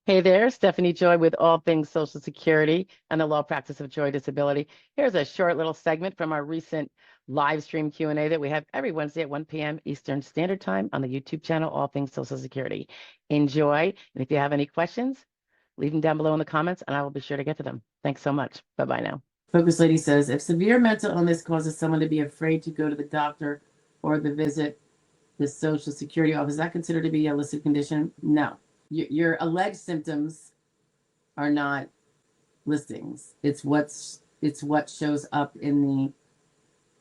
Hey there, Stephanie Joy with All Things Social Security and the Law Practice of Joy Disability. Here's a short little segment from our recent live stream Q&A that we have every Wednesday at 1 p.m. Eastern Standard Time on the YouTube channel, All Things Social Security. Enjoy, and if you have any questions, leave them down below in the comments, and I will be sure to get to them. Thanks so much. Bye-bye now. Focus Lady says, if severe mental illness causes someone to be afraid to go to the doctor or visit the Social Security office, is that considered to be a listed condition? No. Your alleged symptoms are not listings. It's what shows up in the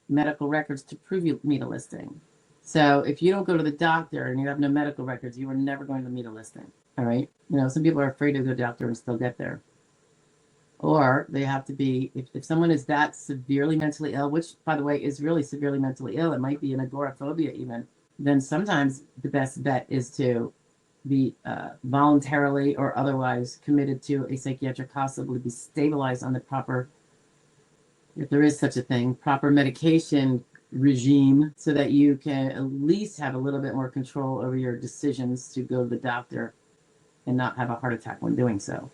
medical records to prove you meet a listing. So if you don't go to the doctor and you have no medical records, you are never going to meet a listing. All right. Some people are afraid to go to the doctor and still get there. Or they have to be, if someone is that severely mentally ill, which by the way is really severely mentally ill, it might be an agoraphobia even, then sometimes the best bet is to be voluntarily or otherwise committed to a psychiatric hospital to be stabilized on the proper, if there is such a thing, proper medication regime, so that you can at least have a little bit more control over your decisions to go to the doctor and not have a heart attack when doing so.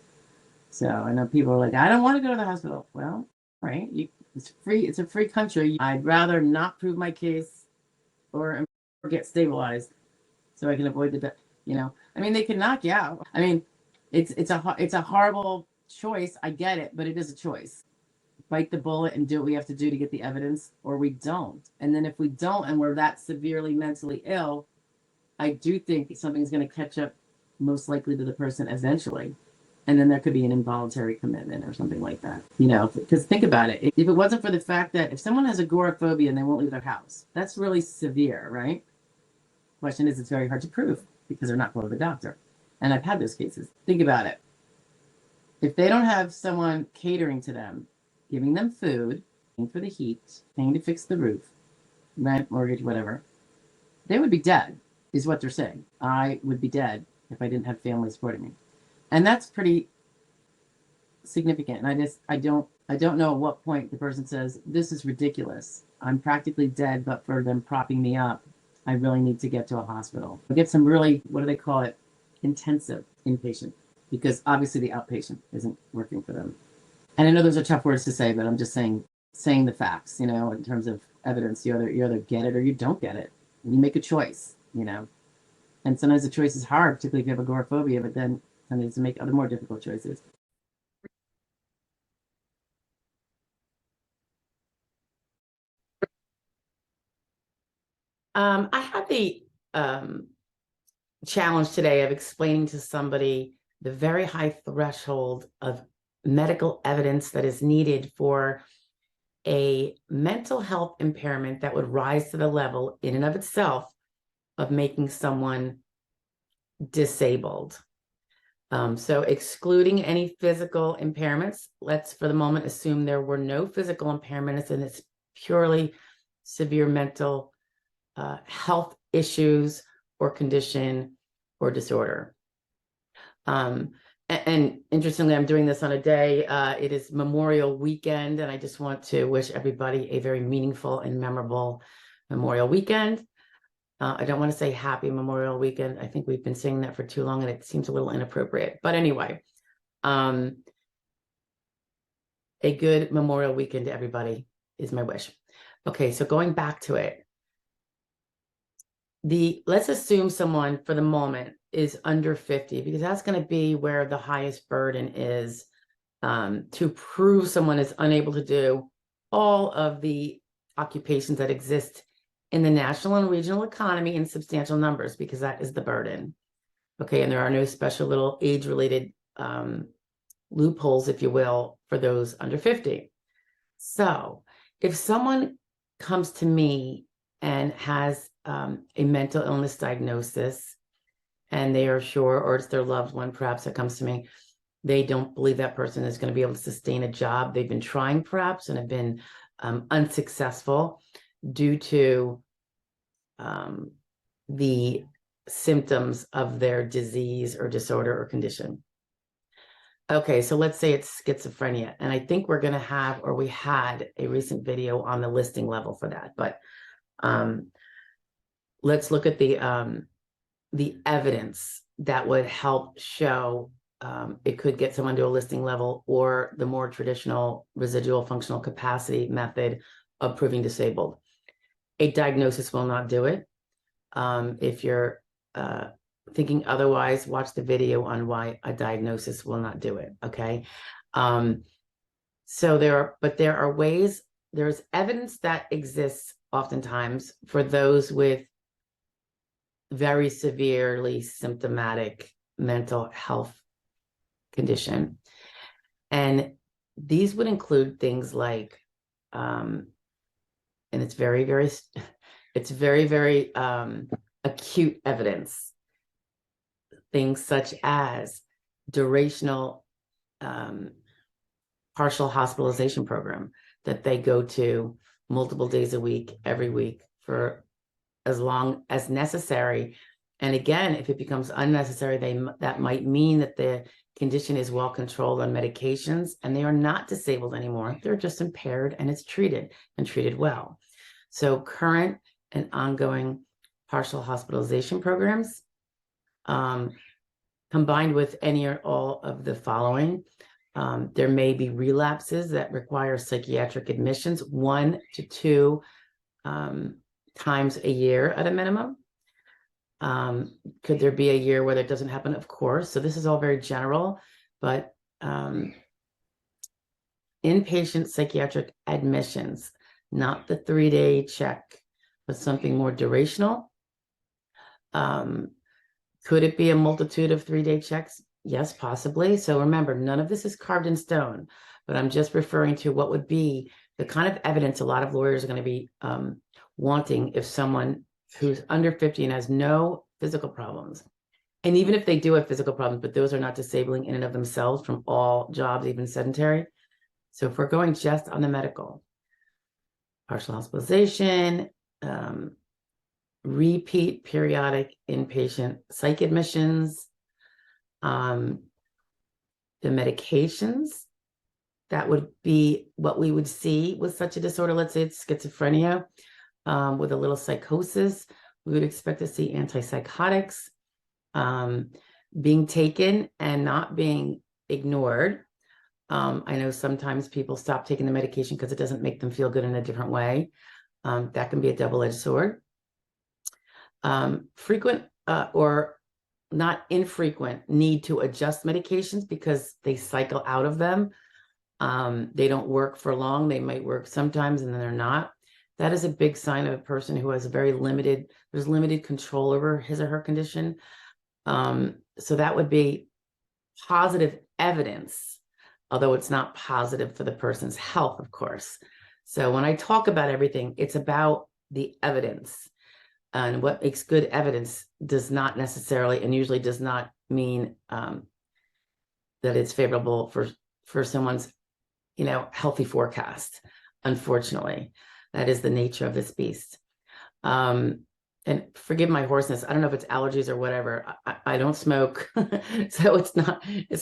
So I know people are like, I don't want to go to the hospital. Well, right, it's free. It's a free country. I'd rather not prove my case or get stabilized so I can avoid the I mean, they can knock you out. I mean, it's a horrible choice. I get it, but it is a choice. Bite the bullet and do what we have to do to get the evidence, or we don't. And then if we don't, and we're that severely mentally ill, I do think something's going to catch up most likely to the person eventually. And then there could be an involuntary commitment or something like that. Because think about it. If it wasn't for the fact that if someone has agoraphobia and they won't leave their house, that's really severe, right? Question is, it's very hard to prove because they're not going to the doctor. And I've had those cases. Think about it. If they don't have someone catering to them, giving them food, paying for the heat, paying to fix the roof, rent, mortgage, whatever, they would be dead, is what they're saying. I would be dead if I didn't have family supporting me. And that's pretty significant. And I don't know at what point the person says, this is ridiculous. I'm practically dead, but for them propping me up, I really need to get to a hospital. I get some really, what do they call it? Intensive inpatient, because obviously the outpatient isn't working for them. And I know those are tough words to say, but I'm just saying the facts, in terms of evidence. You either get it or you don't get it. And you make a choice, And sometimes the choice is hard, particularly if you have agoraphobia, but then sometimes to make other more difficult choices. I had the challenge today of explaining to somebody the very high threshold of medical evidence that is needed for a mental health impairment that would rise to the level in and of itself of making someone disabled. So excluding any physical impairments, let's for the moment assume there were no physical impairments and it's purely severe mental health issues or condition or disorder. And interestingly, I'm doing this on a day, it is Memorial Weekend, and I just want to wish everybody a very meaningful and memorable Memorial Weekend. I don't want to say happy Memorial Weekend. I think we've been saying that for too long and it seems a little inappropriate. But anyway, a good Memorial Weekend to everybody is my wish. Okay, so going back to it. Let's assume someone for the moment is under 50, because that's going to be where the highest burden is to prove someone is unable to do all of the occupations that exist in the national and regional economy in substantial numbers, because that is the burden. Okay, and there are no special little age-related loopholes, if you will, for those under 50. So if someone comes to me and has a mental illness diagnosis, and they are sure, or it's their loved one perhaps that comes to me, they don't believe that person is going to be able to sustain a job. They've been trying perhaps and have been unsuccessful due to the symptoms of their disease or disorder or condition. Okay, so let's say it's schizophrenia, and I think we're going to have, or we had a recent video on the listing level for that, but let's look at the evidence that would help show it could get someone to a listing level, or the more traditional residual functional capacity method of proving disabled. A diagnosis will not do it. If you're thinking otherwise, watch the video on why a diagnosis will not do it. Okay. So there are ways, there's evidence that exists oftentimes for those with very severely symptomatic mental health condition. And these would include things like, and it's very, very acute evidence. Things such as durational partial hospitalization program that they go to multiple days a week, every week, for as long as necessary. And again, if it becomes unnecessary, that might mean that the condition is well controlled on medications and they are not disabled anymore. They're just impaired, and it's treated, and treated well. So current and ongoing partial hospitalization programs, combined with any or all of the following. There may be relapses that require psychiatric admissions 1 to 2 times a year at a minimum. Could there be a year where that doesn't happen? Of course. So this is all very general, but inpatient psychiatric admissions, not the 3-day check, but something more durational. Could it be a multitude of 3-day checks? Yes, possibly. So remember, none of this is carved in stone, but I'm just referring to what would be the kind of evidence a lot of lawyers are going to be wanting if someone who's under 50 and has no physical problems, and even if they do have physical problems, but those are not disabling in and of themselves from all jobs, even sedentary. So if we're going just on the medical, partial hospitalization, repeat periodic inpatient psych admissions, the medications, that would be what we would see with such a disorder. Let's say it's schizophrenia with a little psychosis. We would expect to see antipsychotics being taken and not being ignored. I know sometimes people stop taking the medication because it doesn't make them feel good in a different way. That can be a double-edged sword. Frequent or not infrequent need to adjust medications because they cycle out of them. They don't work for long. They might work sometimes and then they're not. That is a big sign of a person who has there's limited control over his or her condition. So that would be positive evidence, although it's not positive for the person's health, of course. So when I talk about everything, it's about the evidence. And what makes good evidence does not necessarily, and usually does not mean that it's favorable for someone's, healthy forecast. Unfortunately, that is the nature of this beast. And forgive my hoarseness. I don't know if it's allergies or whatever. I don't smoke, so it's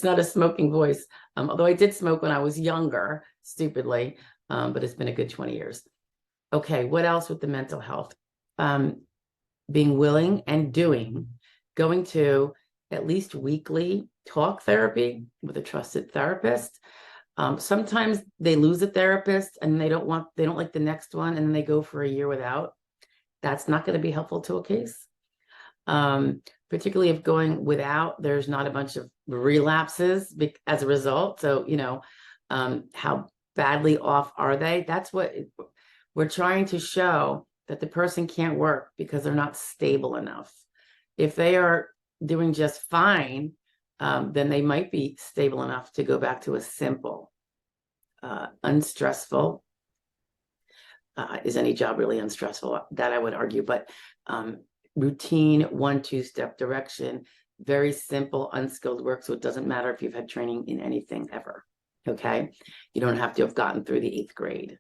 not a smoking voice. Although I did smoke when I was younger, stupidly, but it's been a good 20 years. Okay, what else with the mental health? Being willing and going to at least weekly talk therapy with a trusted therapist. Sometimes they lose a therapist and they don't like the next one, and then they go for a year without. That's not going to be helpful to a case. Particularly if going without, there's not a bunch of relapses as a result. So, how badly off are they? That's what we're trying to show, that the person can't work because they're not stable enough. If they are doing just fine, then they might be stable enough to go back to a simple, unstressful. Is any job really unstressful? That I would argue, but routine 1-2-step direction, very simple, unskilled work. So it doesn't matter if you've had training in anything ever. Okay, you don't have to have gotten through the 8th grade.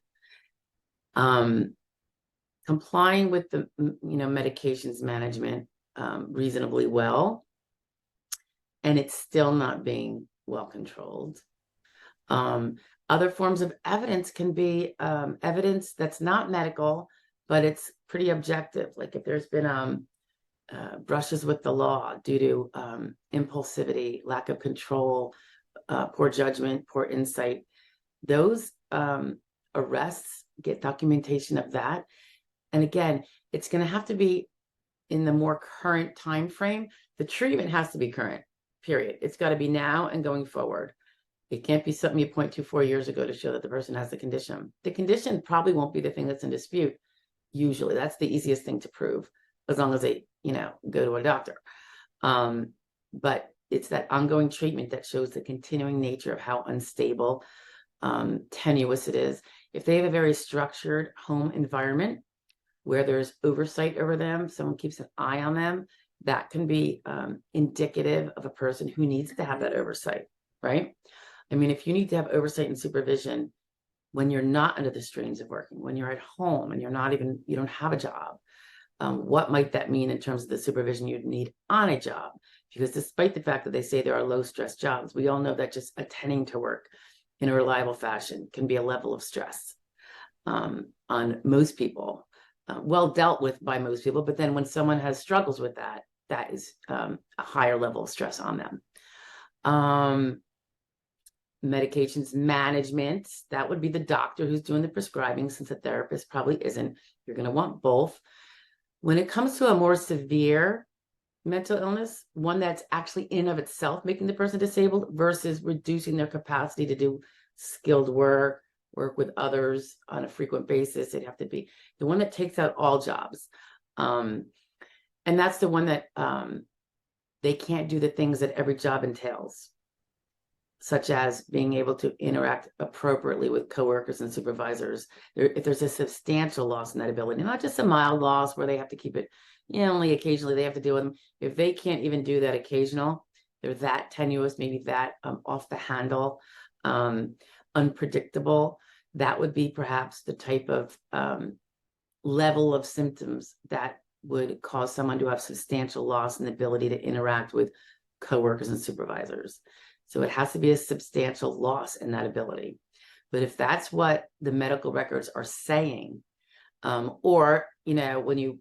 Complying with the medications management reasonably well, and it's still not being well controlled. Other forms of evidence can be evidence that's not medical, but it's pretty objective. Like if there's been brushes with the law due to impulsivity, lack of control, poor judgment, poor insight, those arrests, get documentation of that. And again, it's going to have to be in the more current time frame. The treatment has to be current, period. It's got to be now and going forward. It can't be something you point to 4 years ago to show that the person has the condition. The condition probably won't be the thing that's in dispute. Usually that's the easiest thing to prove, as long as they, go to a doctor. But it's that ongoing treatment that shows the continuing nature of how unstable, tenuous it is. If they have a very structured home environment where there's oversight over them, someone keeps an eye on them, that can be indicative of a person who needs to have that oversight, right? I mean, if you need to have oversight and supervision when you're not under the strains of working, when you're at home and you don't have a job, what might that mean in terms of the supervision you'd need on a job? Because despite the fact that they say there are low stress jobs, we all know that just attending to work in a reliable fashion can be a level of stress on most people, well dealt with by most people. But then when someone has struggles with that, that is a higher level of stress on them. Medications management, that would be the doctor who's doing the prescribing, since a therapist probably isn't. You're going to want both. When it comes to a more severe mental illness, one that's actually in and of itself making the person disabled versus reducing their capacity to do skilled work with others on a frequent basis, it'd have to be the one that takes out all jobs. And that's the one that they can't do the things that every job entails, such as being able to interact appropriately with coworkers and supervisors. If there's a substantial loss in that ability, not just a mild loss where they have to keep it, only occasionally they have to deal with them. If they can't even do that occasional, they're that tenuous, maybe that off the handle, unpredictable, that would be perhaps the type of level of symptoms that would cause someone to have substantial loss in the ability to interact with coworkers and supervisors. So it has to be a substantial loss in that ability. But if that's what the medical records are saying, or, when you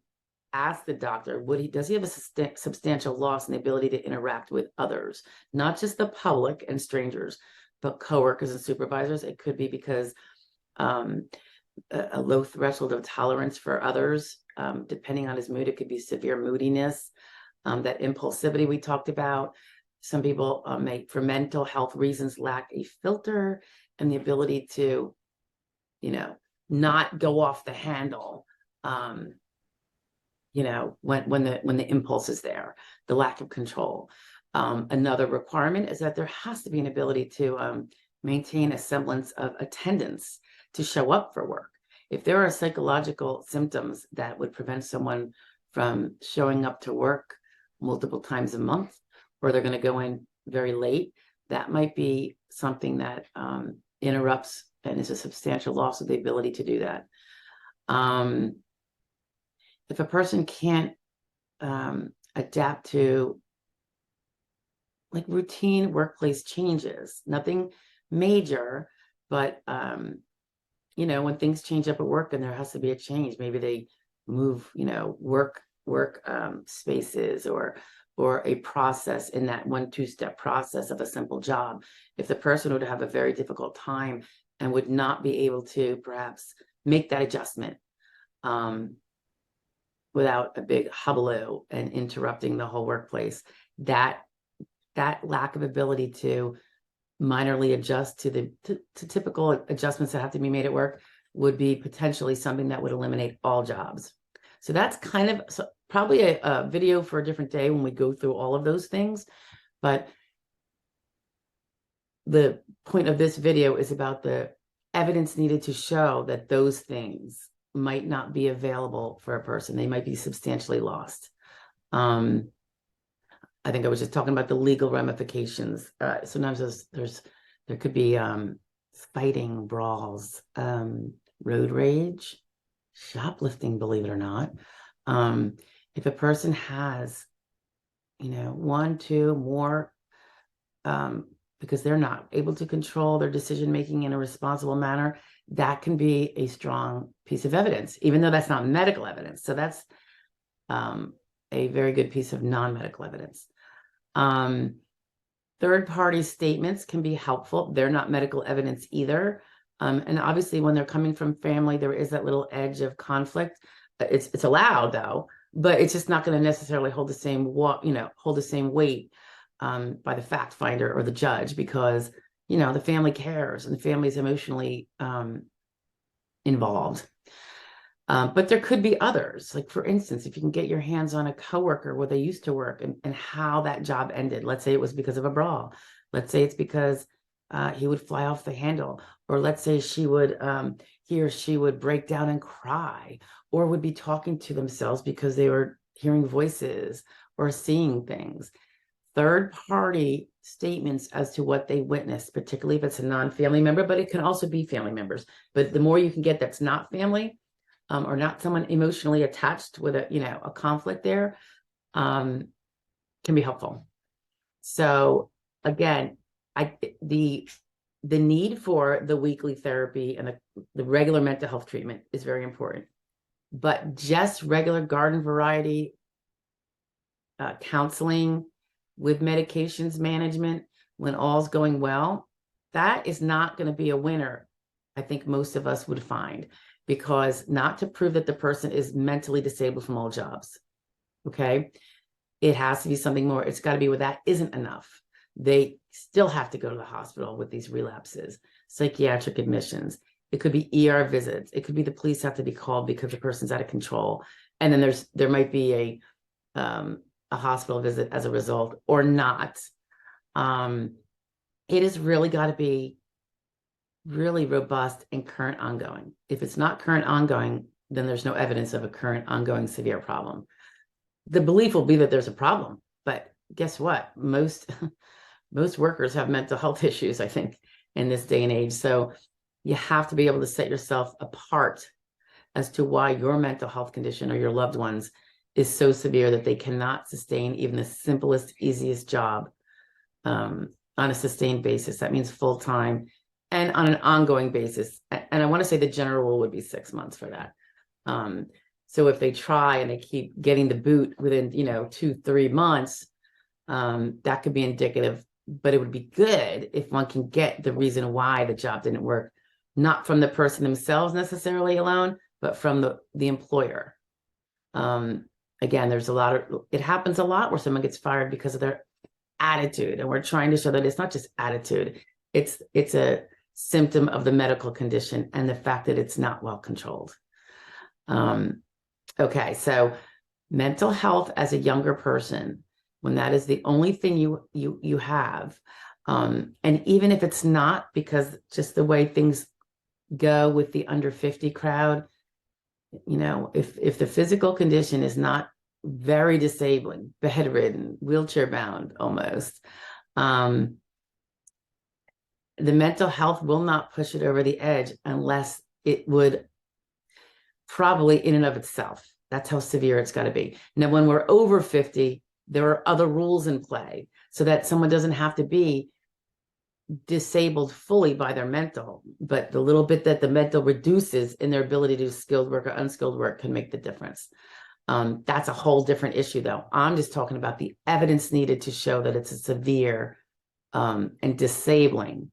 ask the doctor, does he have a substantial loss in the ability to interact with others, not just the public and strangers, but coworkers and supervisors? It could be because a low threshold of tolerance for others, depending on his mood. It could be severe moodiness, that impulsivity we talked about. Some people may, for mental health reasons, lack a filter and the ability to, not go off the handle, when the impulse is there, the lack of control. Another requirement is that there has to be an ability to maintain a semblance of attendance to show up for work. If there are psychological symptoms that would prevent someone from showing up to work multiple times a month, or they're going to go in very late, that might be something that interrupts and is a substantial loss of the ability to do that. If a person can't adapt to like routine workplace changes, nothing major, but when things change up at work and there has to be a change, maybe they move, work spaces or a process in that 1-2-step process of a simple job. If the person would have a very difficult time and would not be able to perhaps make that adjustment without a big hullabaloo and interrupting the whole workplace, that lack of ability to minorly adjust to typical adjustments that have to be made at work would be potentially something that would eliminate all jobs. So that's kind of probably a video for a different day when we go through all of those things. But the point of this video is about the evidence needed to show that those things might not be available for a person. They might be substantially lost. I think I was just talking about the legal ramifications. Sometimes there could be fighting, brawls, road rage, shoplifting, believe it or not. If a person has, 1, 2 more, because they're not able to control their decision-making in a responsible manner, that can be a strong piece of evidence, even though that's not medical evidence. So that's a very good piece of non-medical evidence. Third-party statements can be helpful. They're not medical evidence either. And obviously, when they're coming from family, there is that little edge of conflict. It's allowed though, but it's just not going to necessarily hold the same weight by the fact finder or the judge, because the family cares and the family is emotionally involved. But there could be others. Like, for instance, if you can get your hands on a coworker where they used to work and how that job ended. Let's say it was because of a brawl. Let's say it's because he would fly off the handle, or let's say he or she would break down and cry, or would be talking to themselves because they were hearing voices or seeing things. Third-party statements as to what they witnessed, particularly if it's a non-family member, but it can also be family members. But the more you can get that's not family, or not someone emotionally attached with a conflict there, can be helpful. So again, the need for the weekly therapy and the regular mental health treatment is very important. But just regular garden variety counseling with medications management when all's going well, that is not going to be a winner, I think most of us would find, because not to prove that the person is mentally disabled from all jobs, okay? It has to be something more. It's got to be where that isn't enough. They still have to go to the hospital with these relapses, psychiatric admissions. It could be ER visits. It could be the police have to be called because the person's out of control. And then there might be a hospital visit as a result, or not. It has really got to be really robust and current ongoing. If it's not current ongoing, then there's no evidence of a current ongoing severe problem. The belief will be that there's a problem, but guess what? Most workers have mental health issues, I think, in this day and age. So you have to be able to set yourself apart as to why your mental health condition or your loved ones is so severe that they cannot sustain even the simplest, easiest job on a sustained basis. That means full-time and on an ongoing basis. And I want to say the general rule would be 6 months for that. So if they try and they keep getting the boot within, 2-3 months, that could be indicative, but it would be good if one can get the reason why the job didn't work, not from the person themselves necessarily alone, but from the employer. Again, it happens a lot where someone gets fired because of their attitude. And we're trying to show that it's not just attitude. It's a symptom of the medical condition and the fact that it's not well controlled. Okay, so mental health as a younger person, when that is the only thing you have, and even if it's not, because just the way things go with the under 50 crowd, if the physical condition is not very disabling, bedridden, wheelchair bound almost, the mental health will not push it over the edge unless it would probably in and of itself. That's how severe it's got to be. Now, when we're over 50, there are other rules in play so that someone doesn't have to be disabled fully by their mental, but the little bit that the mental reduces in their ability to do skilled work or unskilled work can make the difference. That's a whole different issue, though. I'm just talking about the evidence needed to show that it's a severe and disabling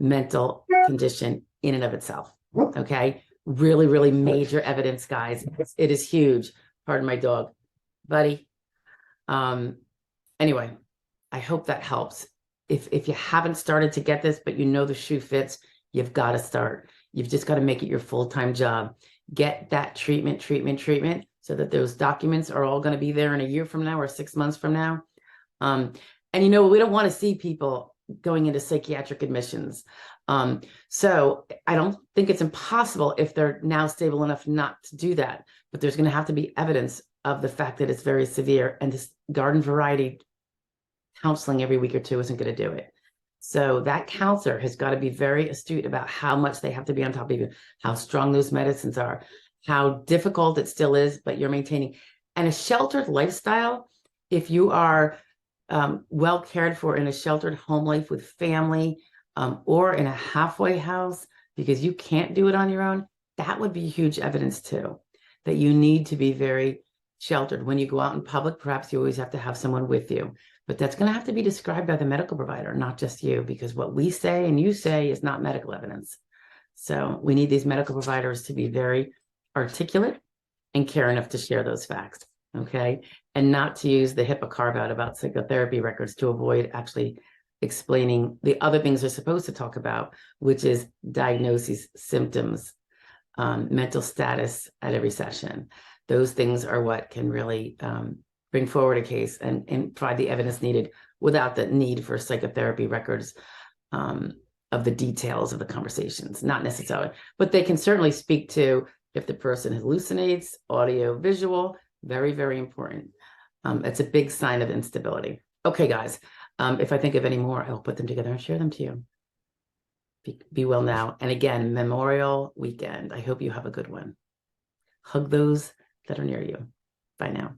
mental condition in and of itself. Okay. Really, really major evidence, guys. It is huge. Pardon my dog, buddy. Anyway, I hope that helps. If you haven't started to get this, but the shoe fits, you've got to start. You've just got to make it your full-time job. Get that treatment, so that those documents are all going to be there in a year from now or 6 months from now. And we don't want to see people going into psychiatric admissions. So I don't think it's impossible if they're now stable enough not to do that, but there's going to have to be evidence of the fact that it's very severe, and this garden variety counseling every week or two isn't going to do it. So that counselor has got to be very astute about how much they have to be on top of you, how strong those medicines are, how difficult it still is, but you're maintaining. And a sheltered lifestyle, if you are well cared for in a sheltered home life with family, or in a halfway house because you can't do it on your own, that would be huge evidence too, that you need to be very sheltered. When you go out in public, perhaps you always have to have someone with you, but that's going to have to be described by the medical provider, not just you, because what we say and you say is not medical evidence. So we need these medical providers to be very articulate and care enough to share those facts, okay? And not to use the HIPAA carve out about psychotherapy records to avoid actually explaining the other things they're supposed to talk about, which is diagnoses, symptoms, mental status at every session. Those things are what can really bring forward a case and provide the evidence needed without the need for psychotherapy records of the details of the conversations, not necessarily, but they can certainly speak to if the person hallucinates, audio, visual, very, very important. It's a big sign of instability. Okay, guys, if I think of any more, I'll put them together and share them to you. Be well now. And again, Memorial Weekend. I hope you have a good one. Hug those that are near you. Bye now.